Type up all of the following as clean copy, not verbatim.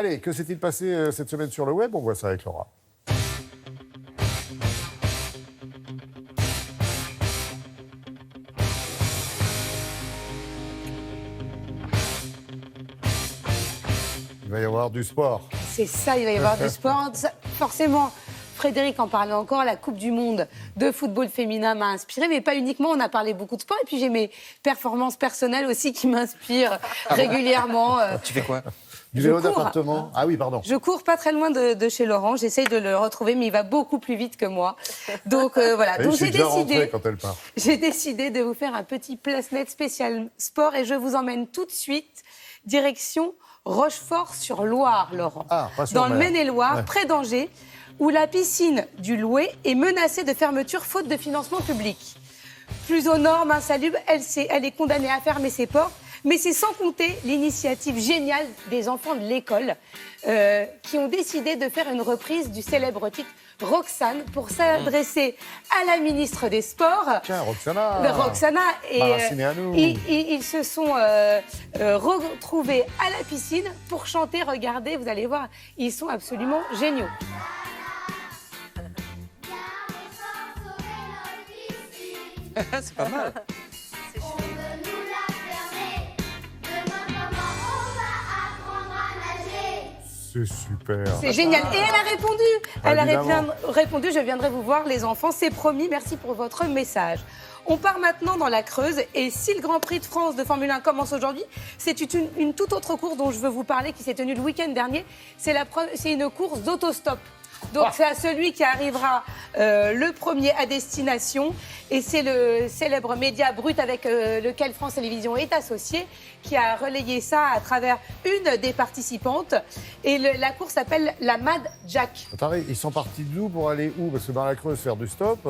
Allez, que s'est-il passé cette semaine sur le web? On voit ça avec Laura. Il va y avoir du sport. C'est ça, il va y avoir du sport. Forcément, Frédéric en parlait encore, la Coupe du Monde de football féminin m'a inspirée, mais pas uniquement, on a parlé beaucoup de sport. Et puis j'ai mes performances personnelles aussi qui m'inspirent régulièrement. Tu fais quoi? Du vélo d'appartement. Ah oui, pardon. Je cours pas très loin de chez Laurent, j'essaye de le retrouver, mais il va beaucoup plus vite que moi. Donc voilà, donc j'ai décidé de vous faire un petit place-net spécial sport et je vous emmène tout de suite direction Rochefort-sur-Loire, Laurent. Ah, dans le Maine-et-Loire, près d'Angers, où la piscine du Louet est menacée de fermeture faute de financement public. Plus aux normes insalubres, elle est condamnée à fermer ses portes. Mais c'est sans compter l'initiative géniale des enfants de l'école qui ont décidé de faire une reprise du célèbre titre Roxane pour s'adresser à la ministre des Sports. Tiens, Roxana. Et ils se sont retrouvés à la piscine pour chanter. Regardez, vous allez voir, ils sont absolument géniaux. C'est pas mal. C'est super. C'est génial. Et elle a répondu. Elle a répondu, je viendrai vous voir les enfants. C'est promis, merci pour votre message. On part maintenant dans la Creuse. Et si le Grand Prix de France de Formule 1 commence aujourd'hui, c'est une toute autre course dont je veux vous parler qui s'est tenue le week-end dernier. C'est une course d'autostop. Donc c'est à celui qui arrivera le premier à destination. Et c'est le célèbre média Brut avec lequel France Télévisions est associé qui a relayé ça à travers une des participantes. Et la course s'appelle la Mad Jack. Attendez, ils sont partis d'où pour aller où? Parce que dans la Creuse, faire du stop...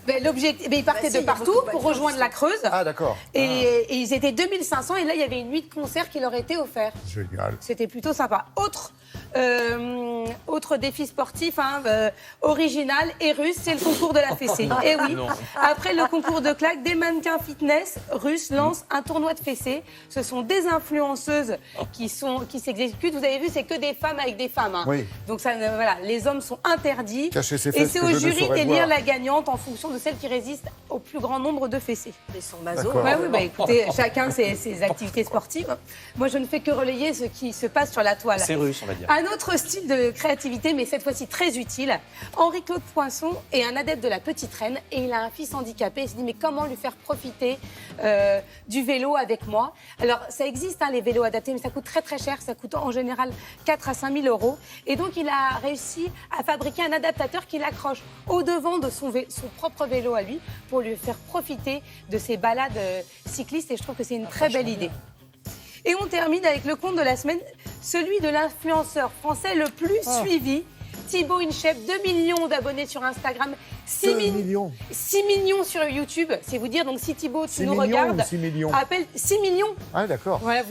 Ils partaient de partout pour rejoindre la Creuse. Ah, d'accord. Et ils étaient 2500 et là, il y avait une nuit de concert qui leur était offerte. Génial. C'était plutôt sympa. Autre défi sportif original et russe, c'est le concours de la fessée. Et oui, après le concours de claques, des mannequins fitness russes lancent un tournoi de fessée. Ce sont des influenceuses qui s'exécutent. Vous avez vu, c'est que des femmes avec des femmes. Hein. Oui. Donc ça, voilà, les hommes sont interdits. Cacher ses et fesses c'est au jury d'élire la gagnante en fonction de celle qui résiste au plus grand nombre de fessées. Ils sont maso. Oui, écoutez, chacun ses activités sportives. Moi, je ne fais que relayer ce qui se passe sur la toile. C'est russe, on va dire. Un autre style de créativité, mais cette fois-ci très utile. Henri-Claude Poinçon est un adepte de la petite reine et il a un fils handicapé. Il se dit, mais comment lui faire profiter du vélo avec moi? Alors, ça existe, les vélos adaptés, mais ça coûte très très cher. Ça coûte en général 4 à 5 000 euros. Et donc, il a réussi à fabriquer un adaptateur qu'il accroche au devant de son propre vélo à lui pour lui faire profiter de ses balades cyclistes. Et je trouve que c'est une très belle idée. Et on termine avec le compte de la semaine, celui de l'influenceur français le plus suivi, Thibaut InShape, 2 millions d'abonnés sur Instagram, 6 millions sur YouTube. C'est vous dire, donc si Thibaut, tu nous regardes, 6 millions. appelle 6 millions. Ah, d'accord. Voilà,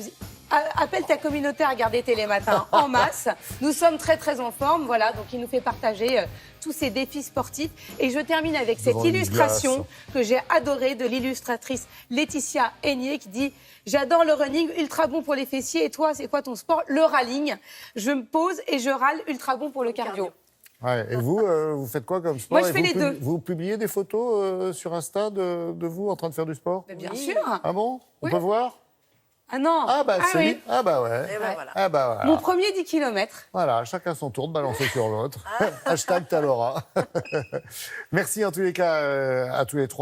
appelle ta communauté à regarder Télématin en masse. Nous sommes très très en forme, voilà, donc il nous fait partager tous ces défis sportifs. Et je termine avec cette illustration que j'ai adorée de l'illustratrice Laetitia Aigné qui dit « J'adore le running, ultra bon pour les fessiers. Et toi, c'est quoi ton sport? Le rallying. Je me pose et je râle, ultra bon pour le cardio. » Ouais, et vous, vous faites quoi comme sport? Moi, je fais les deux. Vous publiez des photos sur Insta de vous en train de faire du sport? Bien sûr. Ah bon? On Oui. peut voir? Ah non. Ah bah c'est oui. Ah bah ouais. Et ben voilà. Ah bah voilà. Mon premier 10 km. Voilà, chacun son tour de balancer sur l'autre. Hashtag Talora. Merci en tous les cas à tous les trois.